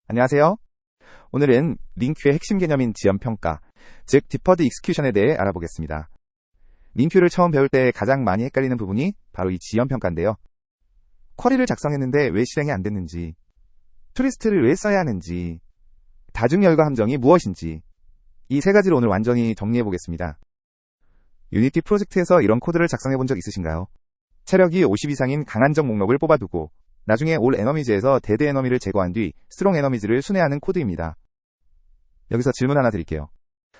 안녕하세요. 오늘은 링큐의 핵심 개념인 지연평가, 즉 디퍼드 익스큐션에 대해 알아보겠습니다. 링큐를 처음 배울 때 가장 많이 헷갈리는 부분이 바로 이 지연평가인데요. 쿼리를 작성했는데 왜 실행이 안 됐는지, 트리스트를 왜 써야 하는지, 다중열과 함정이 무엇인지, 이 세 가지를 오늘 완전히 정리해 보겠습니다. 유니티 프로젝트에서 이런 코드를 작성해 본 적 있으신가요? 체력이 50 이상인 강한적 목록을 뽑아두고 나중에 올 에너미즈에서 데드 에너미를 제거한 뒤 스트롱 에너미즈를 순회하는 코드입니다. 여기서 질문 하나 드릴게요.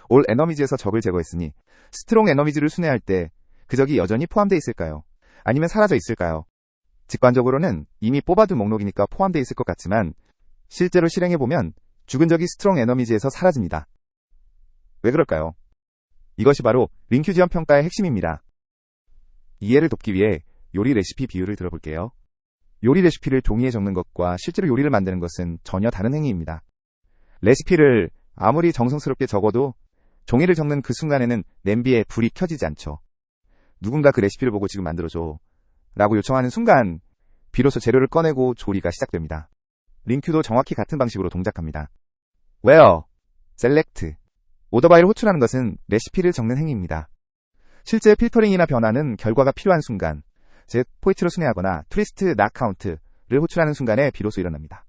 올 에너미즈에서 적을 제거했으니 스트롱 에너미즈를 순회할 때 그 적이 여전히 포함되어 있을까요? 아니면 사라져 있을까요? 직관적으로는 이미 뽑아둔 목록이니까 포함되어 있을 것 같지만 실제로 실행해보면 죽은 적이 스트롱 에너미즈에서 사라집니다. 왜 그럴까요? 이것이 바로 링큐 지연 평가의 핵심입니다. 이해를 돕기 위해 요리 레시피 비유를 들어볼게요. 요리 레시피를 종이에 적는 것과 실제로 요리를 만드는 것은 전혀 다른 행위입니다. 레시피를 아무리 정성스럽게 적어도 종이를 적는 그 순간에는 냄비에 불이 켜지지 않죠. 누군가 그 레시피를 보고 지금 만들어줘 라고 요청하는 순간 비로소 재료를 꺼내고 조리가 시작됩니다. 링큐도 정확히 같은 방식으로 동작합니다. where, select, 오더바이를 호출하는 것은 레시피를 적는 행위입니다. 실제 필터링이나 변화는 결과가 필요한 순간, 즉 포이트로 순회하거나 트리스트 not count를 호출하는 순간에 비로소 일어납니다.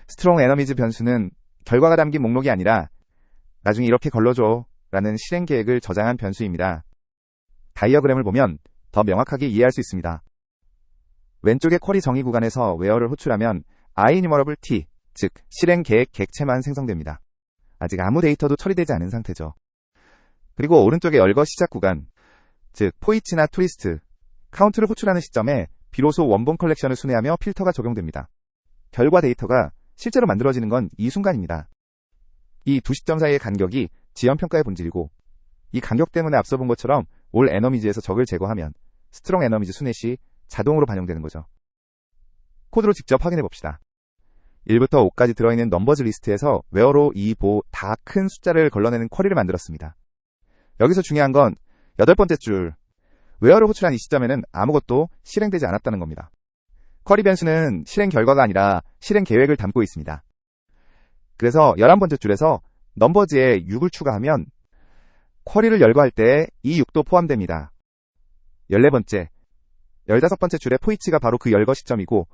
스트롱 에너미즈 변수는 결과가 담긴 목록이 아니라 나중에 이렇게 걸러줘 라는 실행 계획을 저장한 변수입니다. 다이어그램을 보면 더 명확하게 이해할 수 있습니다. 왼쪽의 쿼리 정의 구간에서 where를 호출하면 IEnumerable t, 즉 실행 계획 객체만 생성됩니다. 아직 아무 데이터도 처리되지 않은 상태죠. 그리고 오른쪽의 열거 시작 구간, 즉 포이치나 트위스트, 카운트를 호출하는 시점에 비로소 원본 컬렉션을 순회하며 필터가 적용됩니다. 결과 데이터가 실제로 만들어지는 건 이 순간입니다. 이 두 시점 사이의 간격이 지연평가의 본질이고, 이 간격 때문에 앞서 본 것처럼 올 에너미즈에서 적을 제거하면 스트롱 에너미즈 순회 시 자동으로 반영되는 거죠. 코드로 직접 확인해 봅시다. 1부터 5까지 들어있는 넘버즈 리스트에서 where로 이, 보, 다 큰 숫자를 걸러내는 쿼리를 만들었습니다. 여기서 중요한 건 8번째 줄 where를 호출한 이 시점에는 아무것도 실행되지 않았다는 겁니다. 쿼리 변수는 실행 결과가 아니라 실행 계획을 담고 있습니다. 그래서 11번째 줄에서 넘버즈에 6을 추가하면 쿼리를 열거할 때 이 6도 포함됩니다. 14번째, 15번째 줄의 포이치가 바로 그 열거 시점이고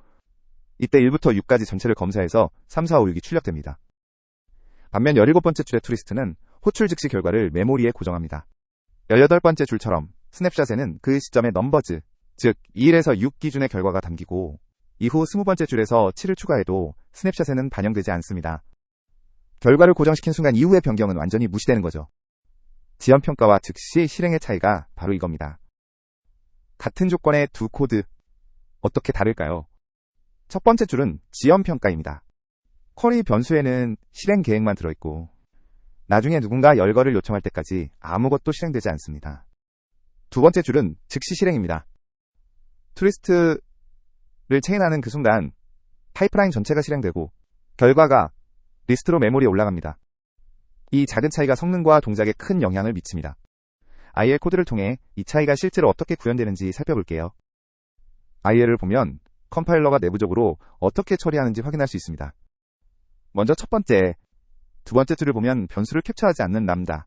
이때 1부터 6까지 전체를 검사해서 3, 4, 5, 6이 출력됩니다. 반면 17번째 줄의 트리스트는 호출 즉시 결과를 메모리에 고정합니다. 18번째 줄처럼 스냅샷에는 그 시점의 넘버즈, 즉 1에서 6 기준의 결과가 담기고 이후 20번째 줄에서 7을 추가해도 스냅샷에는 반영되지 않습니다. 결과를 고정시킨 순간 이후의 변경은 완전히 무시되는 거죠. 지연평가와 즉시 실행의 차이가 바로 이겁니다. 같은 조건의 두 코드, 어떻게 다를까요? 첫 번째 줄은 지연평가입니다. 쿼리 변수에는 실행 계획만 들어있고 나중에 누군가 열거를 요청할 때까지 아무것도 실행되지 않습니다. 두 번째 줄은 즉시 실행입니다. 트리스트를 체인하는 그 순간 파이프라인 전체가 실행되고 결과가 리스트로 메모리에 올라갑니다. 이 작은 차이가 성능과 동작에 큰 영향을 미칩니다. IL 코드를 통해 이 차이가 실제로 어떻게 구현되는지 살펴볼게요. IL을 보면 컴파일러가 내부적으로 어떻게 처리하는지 확인할 수 있습니다. 먼저 첫 번째, 두 번째 줄을 보면 변수를 캡처하지 않는 람다,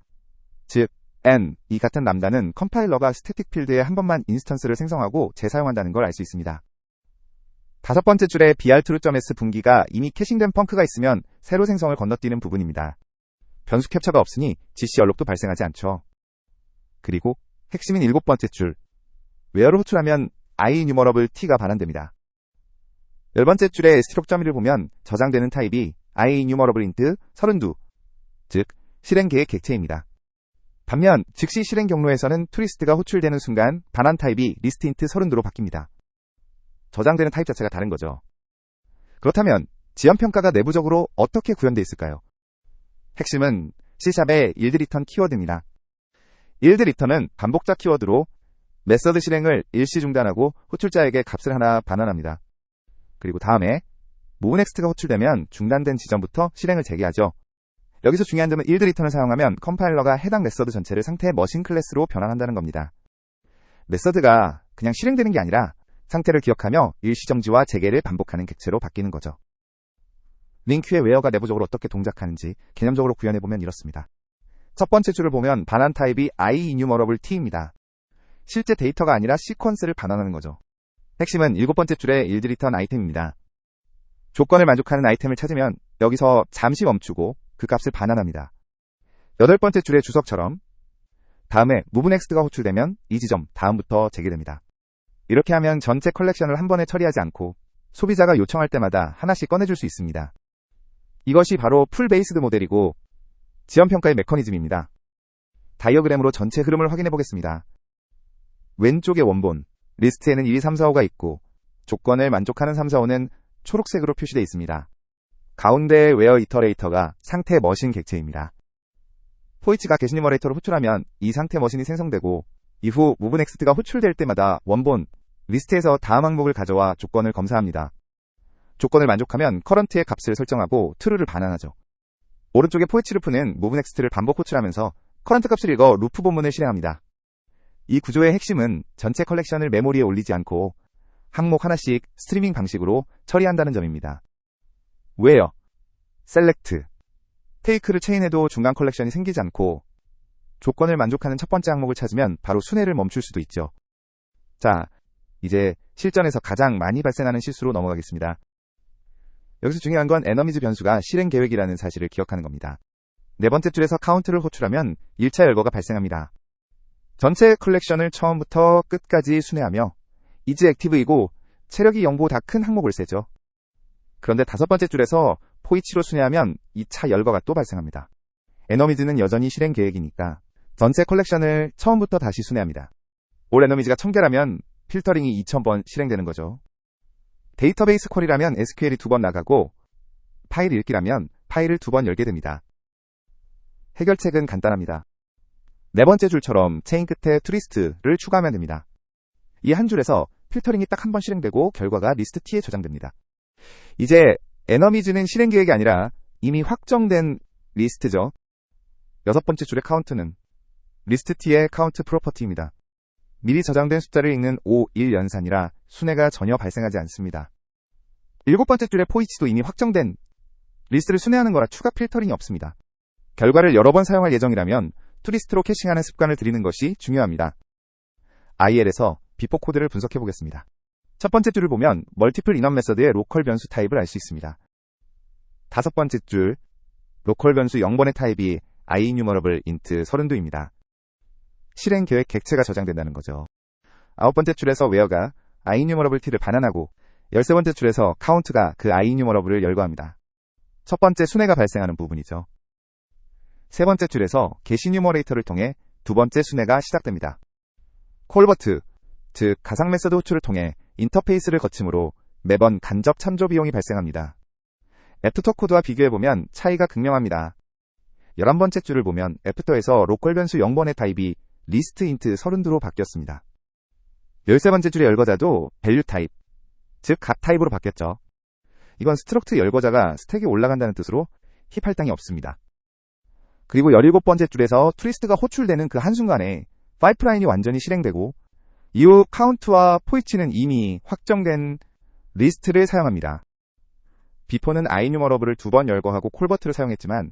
즉 n, 이 같은 람다는 컴파일러가 스태틱 필드에 한 번만 인스턴스를 생성하고 재사용한다는 걸 알 수 있습니다. 다섯 번째 줄의 br2.s 분기가 이미 캐싱된 펑크가 있으면 새로 생성을 건너뛰는 부분입니다. 변수 캡처가 없으니 GC 얼록도 발생하지 않죠. 그리고 핵심인 7번째 줄, where를 호출하면 IEnumerable t가 반환됩니다. 10번째 줄의 stroke.1을 보면 저장되는 타입이 IEnumerable int 32, 즉 실행 계획 객체입니다. 반면 즉시 실행 경로에서는 트리스트가 호출되는 순간 반환 타입이 list int 32로 바뀝니다. 저장되는 타입 자체가 다른 거죠. 그렇다면 지연평가가 내부적으로 어떻게 구현되어 있을까요? 핵심은 C샵의 yield return 키워드입니다. yield return은 반복자 키워드로 메서드 실행을 일시 중단하고 호출자에게 값을 하나 반환합니다. 그리고 다음에 moveNext가 호출되면 중단된 지점부터 실행을 재개하죠. 여기서 중요한 점은 yield return을 사용하면 컴파일러가 해당 메서드 전체를 상태 머신 클래스로 변환한다는 겁니다. 메서드가 그냥 실행되는 게 아니라 상태를 기억하며 일시정지와 재개를 반복하는 객체로 바뀌는 거죠. 링큐의 웨어가 내부적으로 어떻게 동작하는지 개념적으로 구현해보면 이렇습니다. 첫 번째 줄을 보면 반환 타입이 IEnumerable T입니다. 실제 데이터가 아니라 시퀀스를 반환하는 거죠. 핵심은 7번째 줄의 yield return 아이템입니다. 조건을 만족하는 아이템을 찾으면 여기서 잠시 멈추고 그 값을 반환합니다. 8번째 줄의 주석처럼 다음에 moveNext가 호출되면 이 지점 다음부터 재개됩니다. 이렇게 하면 전체 컬렉션을 한 번에 처리하지 않고 소비자가 요청할 때마다 하나씩 꺼내줄 수 있습니다. 이것이 바로 풀 베이스드 모델이고 지연평가의 메커니즘입니다. 다이어그램으로 전체 흐름을 확인해 보겠습니다. 왼쪽에 원본, 리스트에는 1, 2, 3, 4, 5가 있고 조건을 만족하는 3, 4, 5는 초록색으로 표시되어 있습니다. 가운데의 웨어 이터레이터가 상태 머신 객체입니다. 포이치가 게시뉴머레이터를 호출하면 이 상태 머신이 생성되고 이후 moveNext가 호출될 때마다 원본, 리스트에서 다음 항목을 가져와 조건을 검사합니다. 조건을 만족하면 커런트의 값을 설정하고 true를 반환하죠. 오른쪽의 포이치 루프는 moveNext를 반복 호출하면서 커런트 값을 읽어 루프 본문을 실행합니다. 이 구조의 핵심은 전체 컬렉션을 메모리에 올리지 않고 항목 하나씩 스트리밍 방식으로 처리한다는 점입니다. where, select, take를 체인해도 중간 컬렉션이 생기지 않고 조건을 만족하는 첫 번째 항목을 찾으면 바로 순회를 멈출 수도 있죠. 자, 이제 실전에서 가장 많이 발생하는 실수로 넘어가겠습니다. 여기서 중요한 건 에너미즈 변수가 실행 계획이라는 사실을 기억하는 겁니다. 네 번째 줄에서 카운트를 호출하면 1차 열거가 발생합니다. 전체 컬렉션을 처음부터 끝까지 순회하며 is active이고 체력이 0보다 큰 항목을 세죠. 그런데 다섯 번째 줄에서 포이치로 순회하면 2차 열거가 또 발생합니다. 에너미즈는 여전히 실행 계획이니까 전체 컬렉션을 처음부터 다시 순회합니다. 올 에너미즈가 1000개라면 필터링이 2000번 실행되는 거죠. 데이터베이스 퀄이라면 SQL이 2번 나가고 파일 읽기라면 파일을 2번 열게 됩니다. 해결책은 간단합니다. 네 번째 줄처럼 체인 끝에 트리스트를 추가하면 됩니다. 이 한 줄에서 필터링이 딱 한 번 실행되고 결과가 리스트 T에 저장됩니다. 이제 에너미즈는 실행 계획이 아니라 이미 확정된 리스트죠. 여섯 번째 줄의 카운트는 리스트 T의 카운트 프로퍼티입니다. 미리 저장된 숫자를 읽는 5, 1 연산이라 순회가 전혀 발생하지 않습니다. 일곱 번째 줄의 포이치도 이미 확정된 리스트를 순회하는 거라 추가 필터링이 없습니다. 결과를 여러 번 사용할 예정이라면 투리스트로 캐싱하는 습관을 들이는 것이 중요합니다. IL에서 비포 코드를 분석해 보겠습니다. 첫 번째 줄을 보면 멀티플 인원 메서드의 로컬 변수 타입을 알 수 있습니다. 다섯 번째 줄 로컬 변수 0번의 타입이 IEnumerable int 32입니다. 실행 계획 객체가 저장된다는 거죠. 아홉 번째 줄에서 where가 IEnumerable t를 반환하고 13번째 줄에서 count가 그 IEnumerable을 열거합니다. 첫 번째 순회가 발생하는 부분이죠. 세 번째 줄에서 게시뉴머레이터를 통해 두 번째 순회가 시작됩니다. 콜버트, 즉 가상 메서드 호출을 통해 인터페이스를 거치므로 매번 간접 참조 비용이 발생합니다. 애프터 코드와 비교해보면 차이가 극명합니다. 11번째 줄을 보면 애프터에서 로컬 변수 0번의 타입이 리스트 인트 32로 바뀌었습니다. 13번째 줄의 열거자도 밸류 타입, 즉 값 타입으로 바뀌었죠. 이건 스트럭트 열거자가 스택에 올라간다는 뜻으로 힙 할당이 없습니다. 그리고 17번째 줄에서 트리스트가 호출되는 그 한순간에 파이프라인이 완전히 실행되고 이후 카운트와 포이치는 이미 확정된 리스트를 사용합니다. 비포는 IEnumerable을 2번 열거하고 콜버트를 사용했지만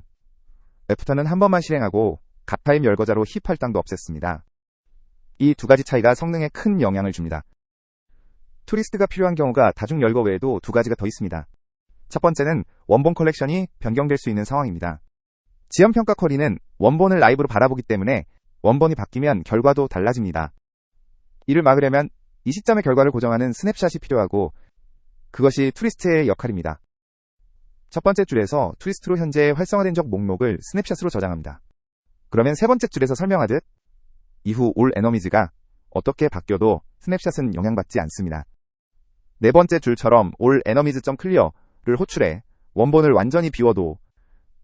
애프터는 한 번만 실행하고 값 타입 열거자로 힙 할당도 없앴습니다. 이 두 가지 차이가 성능에 큰 영향을 줍니다. 투리스트가 필요한 경우가 다중 열거 외에도 두 가지가 더 있습니다. 첫 번째는 원본 컬렉션이 변경될 수 있는 상황입니다. 지연평가 쿼리는 원본을 라이브로 바라보기 때문에 원본이 바뀌면 결과도 달라집니다. 이를 막으려면 이 시점의 결과를 고정하는 스냅샷이 필요하고 그것이 투리스트의 역할입니다. 첫 번째 줄에서 투리스트로 현재 활성화된 적 목록을 스냅샷으로 저장합니다. 그러면 세 번째 줄에서 설명하듯 이후 올 에너미즈가 어떻게 바뀌어도 스냅샷은 영향받지 않습니다. 네 번째 줄처럼 올 에너미즈.clear를 호출해 원본을 완전히 비워도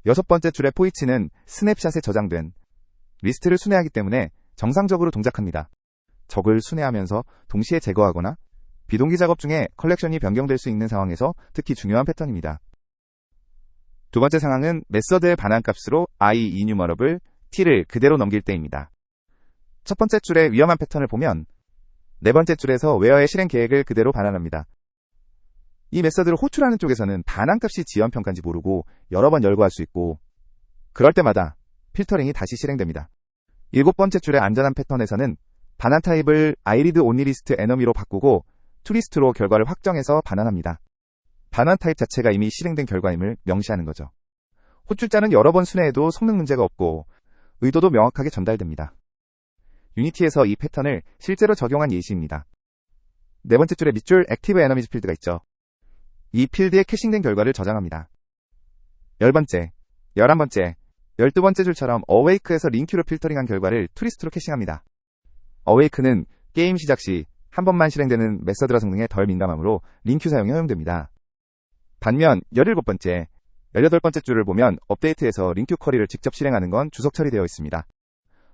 여섯 번째 줄의 포이치는 스냅샷에 저장된 리스트를 순회하기 때문에 정상적으로 동작합니다. 적을 순회하면서 동시에 제거하거나 비동기 작업 중에 컬렉션이 변경될 수 있는 상황에서 특히 중요한 패턴입니다. 두 번째 상황은 메서드의 반환값으로 IEnumerable t를 그대로 넘길 때입니다. 첫 번째 줄의 위험한 패턴을 보면 네 번째 줄에서 where의 실행 계획을 그대로 반환합니다. 이 메서드를 호출하는 쪽에서는 반환값이 지연평가인지 모르고 여러 번 열거할 수 있고, 그럴 때마다 필터링이 다시 실행됩니다. 7번째 줄의 안전한 패턴에서는 반환 타입을 iRead only list enemy로 바꾸고 toList로 결과를 확정해서 반환합니다. 반환 타입 자체가 이미 실행된 결과임을 명시하는 거죠. 호출자는 여러 번 순회해도 성능 문제가 없고 의도도 명확하게 전달됩니다. 유니티에서 이 패턴을 실제로 적용한 예시입니다. 4번째 줄에 밑줄 액티브 에너미즈 필드가 있죠. 이 필드에 캐싱된 결과를 저장합니다. 10번째, 11번째, 12번째 줄처럼 어웨이크에서 링큐로 필터링한 결과를 toList로 캐싱합니다. 어웨이크는 게임 시작 시 한 번만 실행되는 메서드라 성능에 덜 민감하므로 링큐 사용이 허용됩니다. 반면 17번째, 18번째 줄을 보면 업데이트에서 링큐 쿼리를 직접 실행하는 건 주석 처리되어 있습니다.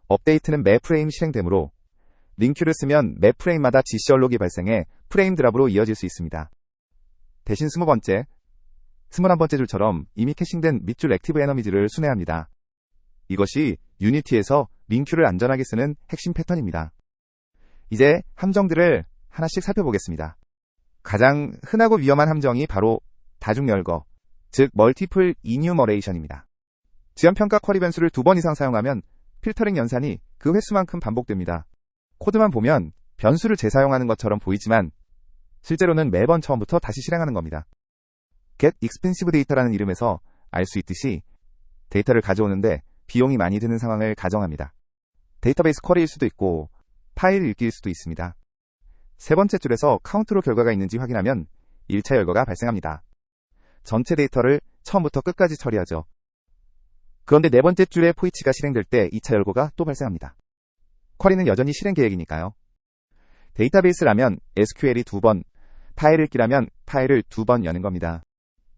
업데이트는 매 프레임 실행되므로 링큐를 쓰면 매 프레임마다 GC 얼록이 발생해 프레임 드랍으로 이어질 수 있습니다. 대신 20번째, 21번째 줄처럼 이미 캐싱된 밑줄 액티브 에너미즈를 순회합니다. 이것이 유니티에서 링큐를 안전하게 쓰는 핵심 패턴입니다. 이제 함정들을 하나씩 살펴보겠습니다. 가장 흔하고 위험한 함정이 바로 다중열거, 즉 멀티플 이뉴머레이션입니다. 지연평가 쿼리 변수를 2번 이상 사용하면 필터링 연산이 그 횟수만큼 반복됩니다. 코드만 보면 변수를 재사용하는 것처럼 보이지만 실제로는 매번 처음부터 다시 실행하는 겁니다. get expensive data라는 이름에서 알 수 있듯이 데이터를 가져오는데 비용이 많이 드는 상황을 가정합니다. 데이터베이스 쿼리일 수도 있고 파일 읽기일 수도 있습니다. 세 번째 줄에서 카운트로 결과가 있는지 확인하면 1차 열거가 발생합니다. 전체 데이터를 처음부터 끝까지 처리하죠. 그런데 네 번째 줄에 포이치가 실행될 때 2차 열거가 또 발생합니다. 쿼리는 여전히 실행 계획이니까요. 데이터베이스라면 SQL이 2번, 파일 읽기라면 파일을 2번 여는 겁니다.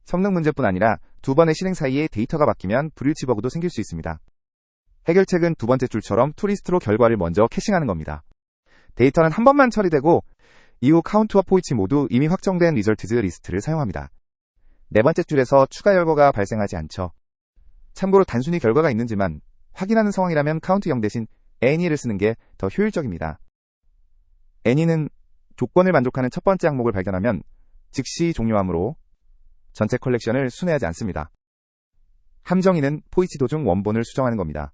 성능 문제뿐 아니라 2번의 실행 사이에 데이터가 바뀌면 불일치 버그도 생길 수 있습니다. 해결책은 2번째 줄처럼 toList로 결과를 먼저 캐싱하는 겁니다. 데이터는 한 번만 처리되고 이후 카운트와 포이치 모두 이미 확정된 리절트즈 리스트를 사용합니다. 네 번째 줄에서 추가 열거가 발생하지 않죠. 참고로 단순히 결과가 있는지만 확인하는 상황이라면 카운트 0 대신 any를 쓰는 게 더 효율적입니다. any는 조건을 만족하는 첫 번째 항목을 발견하면 즉시 종료하므로 전체 컬렉션을 순회하지 않습니다. 함정이는 포이치 도중 원본을 수정하는 겁니다.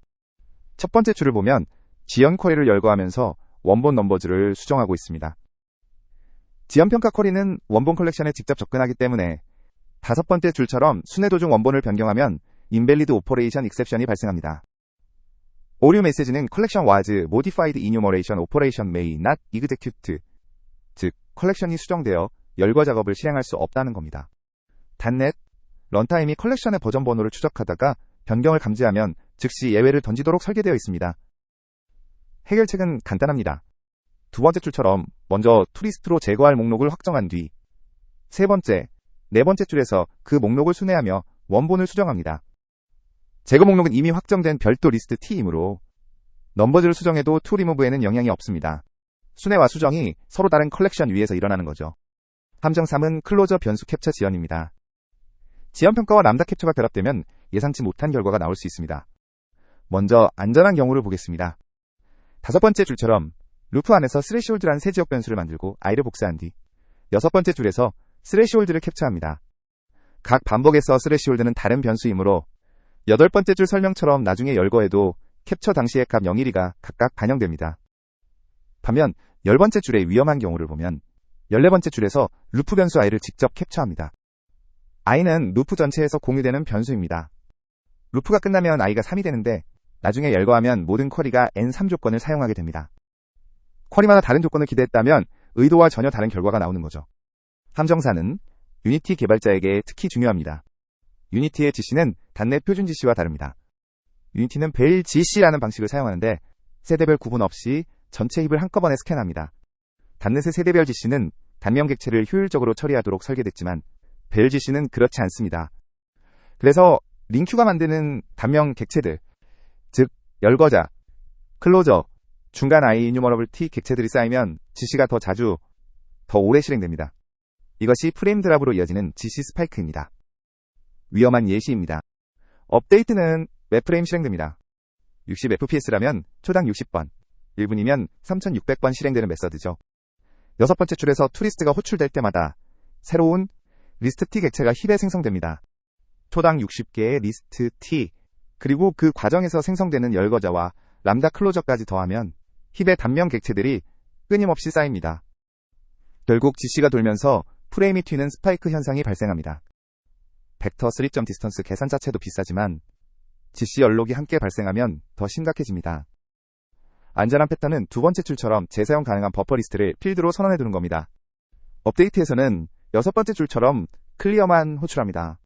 첫 번째 줄을 보면 지연 쿼리를 열거하면서 원본 넘버즈를 수정하고 있습니다. 지연평가 쿼리는 원본 컬렉션에 직접 접근하기 때문에 다섯 번째 줄처럼 순회 도중 원본을 변경하면 invalid operation exception이 발생합니다. 오류 메시지는 collection was modified enumeration operation may not execute, 즉 컬렉션이 수정되어 열거 작업을 실행할 수 없다는 겁니다. .NET 런타임이 컬렉션의 버전 번호를 추적하다가 변경을 감지하면 즉시 예외를 던지도록 설계되어 있습니다. 해결책은 간단합니다. 두 번째 줄처럼 먼저 toList로 제거할 목록을 확정한 뒤 세 번째, 네 번째 줄에서 그 목록을 순회하며 원본을 수정합니다. 제거 목록은 이미 확정된 별도 리스트 T이므로 넘버즈를 수정해도 toRemove에는 영향이 없습니다. 순회와 수정이 서로 다른 컬렉션 위에서 일어나는 거죠. 함정 3은 클로저 변수 캡처 지연입니다. 지연평가와 람다 캡처가 결합되면 예상치 못한 결과가 나올 수 있습니다. 먼저 안전한 경우를 보겠습니다. 다섯 번째 줄처럼 루프 안에서 스레시홀드라는 새 지역 변수를 만들고 i를 복사한 뒤 여섯 번째 줄에서 스레시홀드를 캡처합니다. 각 반복에서 스레시홀드는 다른 변수이므로 여덟 번째 줄 설명처럼 나중에 열거해도 캡처 당시의 값 0, 1, 2가 각각 반영됩니다. 반면 10번째 줄의 위험한 경우를 보면 14번째 줄에서 루프 변수 i를 직접 캡처합니다. i는 루프 전체에서 공유되는 변수입니다. 루프가 끝나면 i가 3이 되는데 나중에 열거하면 모든 쿼리가 n3 조건을 사용하게 됩니다. 쿼리마다 다른 조건을 기대했다면 의도와 전혀 다른 결과가 나오는 거죠. 함정사는 유니티 개발자에게 특히 중요합니다. 유니티의 GC는 .NET 표준 GC와 다릅니다. 유니티는 벨 GC라는 방식을 사용하는데 세대별 구분 없이 전체 힙을 한꺼번에 스캔합니다. .NET의 세대별 GC는 단면 객체를 효율적으로 처리하도록 설계됐지만 벨 GC는 그렇지 않습니다. 그래서 링큐가 만드는 단면 객체들, 즉 열거자, 클로저, 중간 i 이뉴머러블 t 객체들이 쌓이면 GC가 더 자주, 더 오래 실행됩니다. 이것이 프레임 드랍으로 이어지는 GC 스파이크입니다. 위험한 예시입니다. 업데이트는 몇 프레임 실행됩니다. 60fps라면 초당 60번, 1분이면 3600번 실행되는 메서드죠. 여섯 번째 줄에서 toList가 호출될 때마다 새로운 리스트 T 객체가 힙에 생성됩니다. 초당 60개의 리스트 T, 그리고 그 과정에서 생성되는 열거자와 람다 클로저까지 더하면 힙의 단면 객체들이 끊임없이 쌓입니다. 결국 GC가 돌면서 프레임이 튀는 스파이크 현상이 발생합니다. 벡터 3점 디스턴스 계산 자체도 비싸지만 GC 열록이 함께 발생하면 더 심각해집니다. 안전한 패턴은 두 번째 줄처럼 재사용 가능한 버퍼 리스트를 필드로 선언해 두는 겁니다. 업데이트에서는 여섯 번째 줄처럼 클리어만 호출합니다.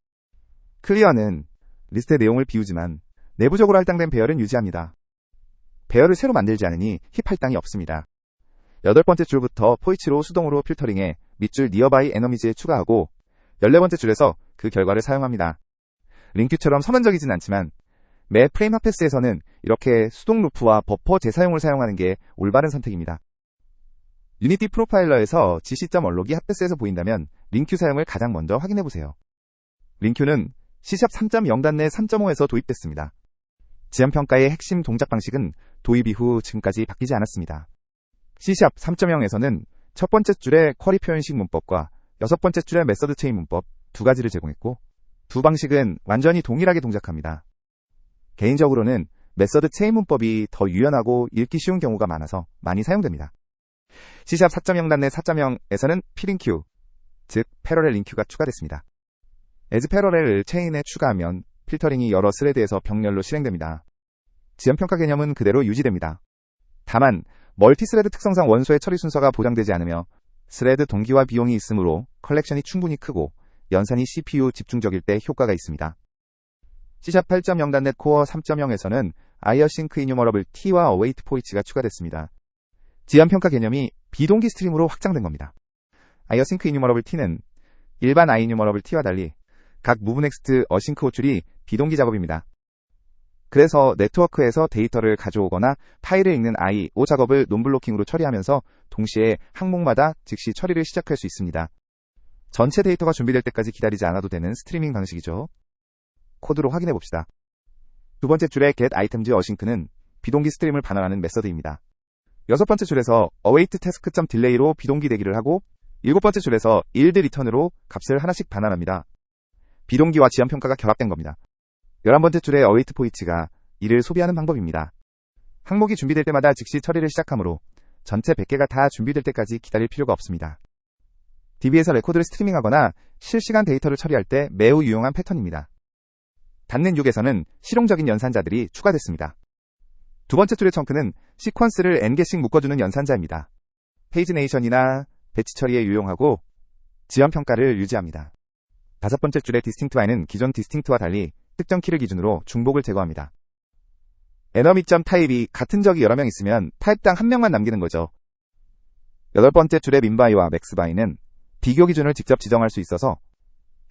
클리어는 리스트의 내용을 비우지만 내부적으로 할당된 배열은 유지합니다. 배열을 새로 만들지 않으니 힙 할당이 없습니다. 여덟 번째 줄부터 포이치로 수동으로 필터링해 밑줄 니어바이 에너미즈에 추가하고 14번째 줄에서 그 결과를 사용합니다. 링큐처럼 선언적이진 않지만 매 프레임 핫패스에서는 이렇게 수동 루프와 버퍼 재사용을 사용하는 게 올바른 선택입니다. 유니티 프로파일러에서 GC.점 얼록이 핫패스에서 보인다면 링큐 사용을 가장 먼저 확인해보세요. 링큐는 C# 3.0 내 3.5에서 도입됐습니다. 지연평가의 핵심 동작 방식은 도입 이후 지금까지 바뀌지 않았습니다. C# 3.0에서는 첫 번째 줄의 쿼리 표현식 문법과 여섯 번째 줄의 메서드 체인 문법 두 가지를 제공했고 두 방식은 완전히 동일하게 동작합니다. 개인적으로는 메서드 체인 문법이 더 유연하고 읽기 쉬운 경우가 많아서 많이 사용됩니다. C# 4.0 내 4.0에서는 P링큐, 즉 패러렐 링큐가 추가됐습니다. as 패러렐을 체인에 추가하면 필터링이 여러 스레드에서 병렬로 실행됩니다. 지연평가 개념은 그대로 유지됩니다. 다만 멀티스레드 특성상 원소의 처리 순서가 보장되지 않으며 스레드 동기화 비용이 있으므로 컬렉션이 충분히 크고 연산이 CPU 집중적일 때 효과가 있습니다. C# 8.0 넷 코어 3.0에서는 아이어싱크 이뉴머러블 T와 어웨이트 포이치가 추가됐습니다. 지연평가 개념이 비동기 스트림으로 확장된 겁니다. 아이어싱크 이뉴머러블 T는 일반 아이뉴머러블 T와 달리 각 무브넥스트 어싱크 호출이 비동기 작업입니다. 그래서 네트워크에서 데이터를 가져오거나 파일을 읽는 I/O 작업을 논블로킹으로 처리하면서 동시에 항목마다 즉시 처리를 시작할 수 있습니다. 전체 데이터가 준비될 때까지 기다리지 않아도 되는 스트리밍 방식이죠. 코드로 확인해 봅시다. 두 번째 줄의 get items 어싱크는 비동기 스트림을 반환하는 메서드입니다. 여섯 번째 줄에서 await task.delay로 비동기 대기를 하고 일곱 번째 줄에서 yield return으로 값을 하나씩 반환합니다. 비동기와 지연평가가 결합된 겁니다. 11번째 줄의 await 포이치가 이를 소비하는 방법입니다. 항목이 준비될 때마다 즉시 처리를 시작하므로 전체 100개가 다 준비될 때까지 기다릴 필요가 없습니다. DB에서 레코드를 스트리밍하거나 실시간 데이터를 처리할 때 매우 유용한 패턴입니다. 닫는 6에서는 실용적인 연산자들이 추가됐습니다. 두 번째 줄의 청크는 시퀀스를 n개씩 묶어주는 연산자입니다. 페이지네이션이나 배치 처리에 유용하고 지연평가를 유지합니다. 다섯 번째 줄의 디스팅트와는 기존 디스팅트와 달리 특정 키를 기준으로 중복을 제거합니다. 에너미.점 타입이 같은 적이 여러 명 있으면 타입당 한 명만 남기는 거죠. 여덟 번째 줄의 민바이와 맥스바이는 비교 기준을 직접 지정할 수 있어서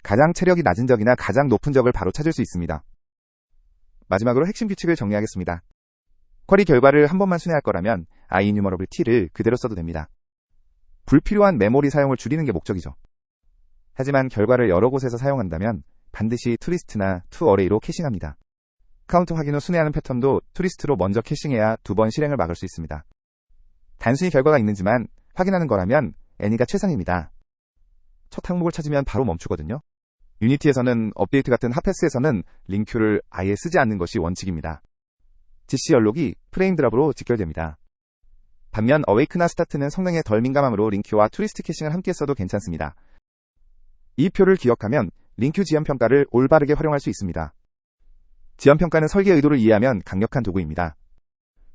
가장 체력이 낮은 적이나 가장 높은 적을 바로 찾을 수 있습니다. 마지막으로 핵심 규칙을 정리하겠습니다. 쿼리 결과를 한 번만 순회할 거라면 iEnumerable t를 그대로 써도 됩니다. 불필요한 메모리 사용을 줄이는 게 목적이죠. 하지만 결과를 여러 곳에서 사용한다면 반드시 toList나 toArray로 캐싱합니다. 카운트 확인 후 순회하는 패턴도 toList로 먼저 캐싱해야 두 번 실행을 막을 수 있습니다. 단순히 결과가 있는지만 확인하는 거라면 any가 최상입니다. 첫 항목을 찾으면 바로 멈추거든요. 유니티에서는 업데이트 같은 핫패스에서는 링큐를 아예 쓰지 않는 것이 원칙입니다. GC 열록이 프레임 드랍으로 직결됩니다. 반면 어웨이크나 스타트는 성능에 덜 민감하므로 링큐와 toList 캐싱을 함께 써도 괜찮습니다. 이 표를 기억하면 링큐 지연평가를 올바르게 활용할 수 있습니다. 지연평가는 설계 의도를 이해하면 강력한 도구입니다.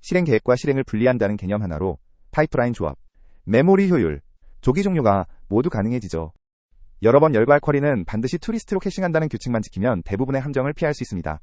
실행 계획과 실행을 분리한다는 개념 하나로 파이프라인 조합, 메모리 효율, 조기 종료가 모두 가능해지죠. 여러 번 열거할 쿼리는 반드시 toList로 캐싱한다는 규칙만 지키면 대부분의 함정을 피할 수 있습니다.